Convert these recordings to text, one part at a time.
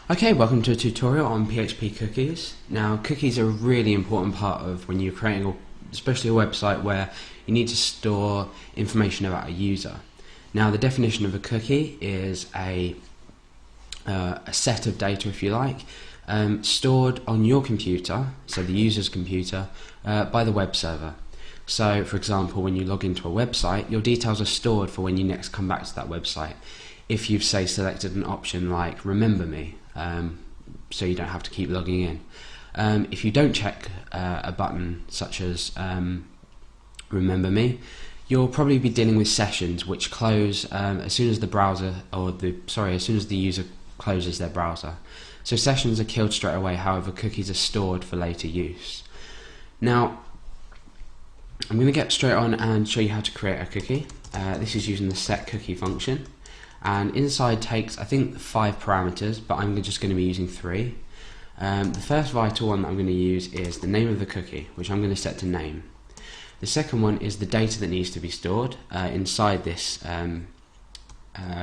Okay, welcome to a tutorial on PHP cookies. Now, cookies are a really important part of when you're creating, especially a website where you need to store information about a user. Now, the definition of a cookie is a set of data, if you like, stored on your computer, so the user's computer, by the web server. So, for example, when you log into a website, your details are stored for when you next come back to that website. If you've, say, selected an option like Remember Me, so you don't have to keep logging in. If you don't check a button such as Remember Me, you'll probably be dealing with sessions which close as soon as as soon as the user closes their browser. So sessions are killed straight away, however cookies are stored for later use. Now, I'm going to get straight on and show you how to create a cookie. This is using the set cookie function. And inside takes, I think, 5 parameters, but I'm just going to be using 3. The first vital one that I'm going to use is the name of the cookie, which I'm going to set to name. The second one is the data that needs to be stored inside this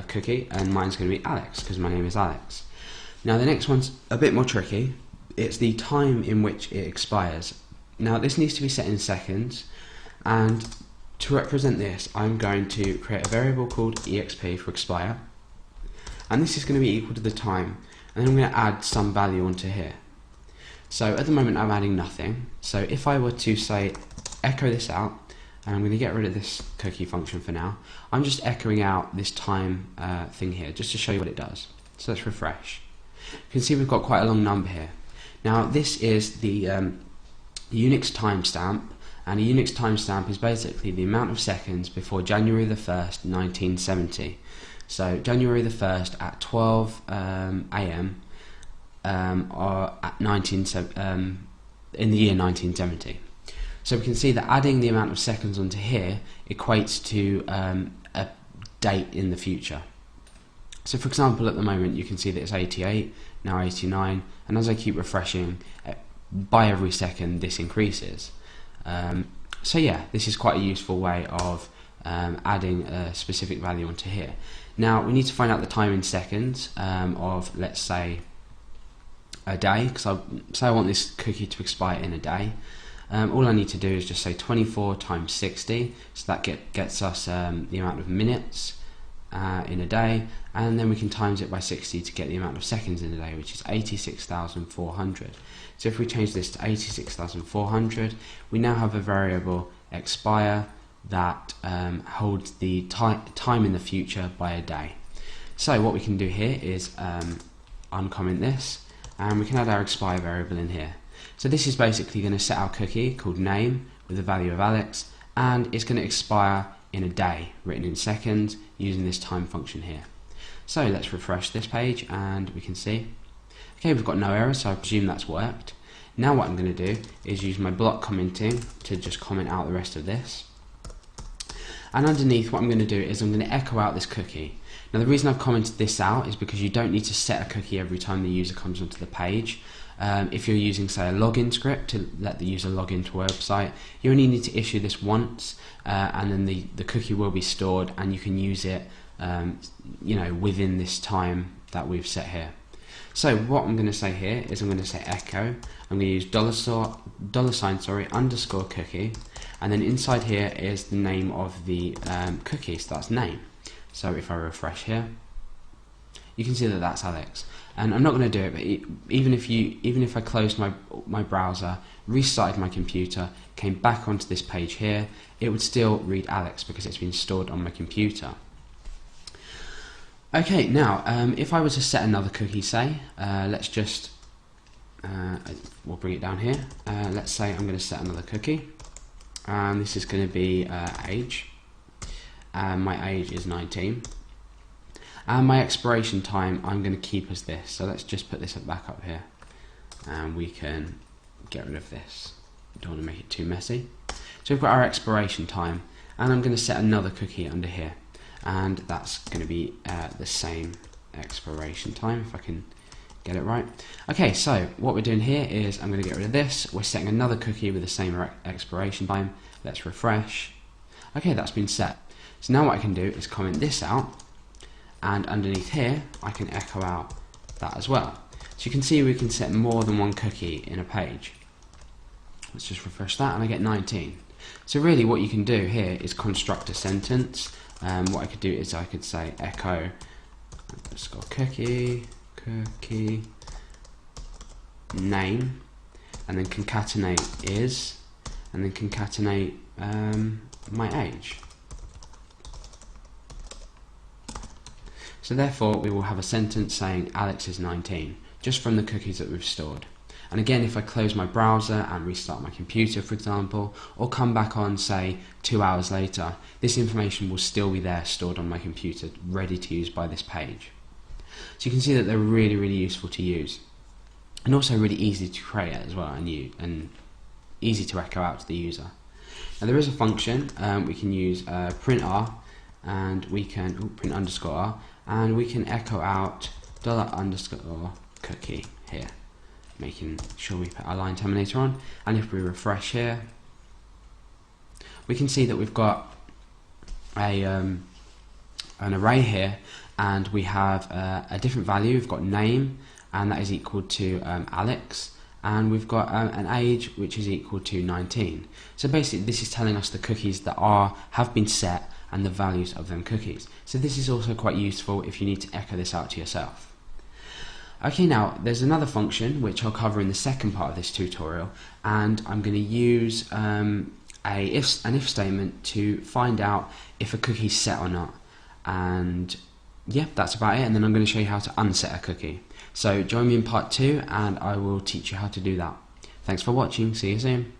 cookie, and mine's going to be Alex, because my name is Alex. Now the next one's a bit more tricky. It's the time in which it expires. Now this needs to be set in seconds, and to represent this, I'm going to create a variable called exp for expire, and this is going to be equal to the time, and then I'm going to add some value onto here. So at the moment I'm adding nothing, so if I were to say echo this out, and I'm going to get rid of this cookie function for now, I'm just echoing out this time thing here, just to show you what it does. So let's refresh. You can see we've got quite a long number here. Now this is the Unix timestamp, and a Unix timestamp is basically the amount of seconds before January the 1st, 1970. So January the 1st at 12 AM or at in the year 1970. So we can see that adding the amount of seconds onto here equates to a date in the future. So for example, at the moment you can see that it's 88, now 89, and as I keep refreshing, by every second this increases. So yeah, this is quite a useful way of adding a specific value onto here. Now we need to find out the time in seconds of, let's say, a day, because I want this cookie to expire in a day. All I need to do is just say 24 times 60, so that gets us the amount of minutes in a day, and then we can times it by 60 to get the amount of seconds in a day, which is 86,400. So if we change this to 86,400, we now have a variable expire that holds the time in the future by a day. So what we can do here is uncomment this, and we can add our expire variable in here. So this is basically going to set our cookie called name with the value of Alex, and it's going to expire in a day, written in seconds, using this time function here. So let's refresh this page and we can see, okay, we've got no errors, so I presume that's worked. Now what I'm going to do is use my block commenting to just comment out the rest of this. And underneath, what I'm going to do is I'm going to echo out this cookie. Now the reason I've commented this out is because you don't need to set a cookie every time the user comes onto the page. If you're using, say, a login script to let the user log into a website, you only need to issue this once, and then the cookie will be stored, and you can use it within this time that we've set here. So what I'm going to say here is I'm going to say echo. I'm going to use $underscore cookie, and then inside here is the name of the cookie, so that's name. So if I refresh here, you can see that that's Alex. And I'm not going to do it, but even if I closed my browser, restarted my computer, came back onto this page here, it would still read Alex because it's been stored on my computer. Okay, now if I were to set another cookie, say, let's just we'll bring it down here. Let's say I'm going to set another cookie, and this is going to be age, and my age is 19. And my expiration time I'm going to keep as this, so let's just put this back up here and we can get rid of this. Don't want to make it too messy. So we've got our expiration time, and I'm going to set another cookie under here, and that's going to be the same expiration time, if I can get it right. Okay, so what we're doing here is I'm going to get rid of this. We're setting another cookie with the same expiration time. Let's refresh. Okay, that's been set. So now what I can do is comment this out, and underneath here I can echo out that as well. So you can see we can set more than one cookie in a page. Let's just refresh that and I get 19. So really what you can do here is construct a sentence. What I could do is I could say echo cookie name, and then concatenate is, and then concatenate my age. So therefore we will have a sentence saying Alex is 19, just from the cookies that we've stored. And again, if I close my browser and restart my computer, for example, or come back on, say, 2 hours later, this information will still be there stored on my computer, ready to use by this page. So you can see that they're really, really useful to use. And also really easy to create as well, and easy to echo out to the user. Now there is a function, we can use print r, and we can, print underscore r, and we can echo out $_cookie here, making sure we put our line terminator on. And if we refresh here, we can see that we've got an array here, and we have a different value. We've got name, and that is equal to Alex, and we've got an age which is equal to 19. So basically this is telling us the cookies that have been set and the values of them cookies. So this is also quite useful if you need to echo this out to yourself. Okay, now there's another function which I'll cover in the second part of this tutorial, and I'm going to use an if statement to find out if a cookie is set or not. And yeah, that's about it, and then I'm going to show you how to unset a cookie. So join me in part 2 and I will teach you how to do that. Thanks for watching, see you soon.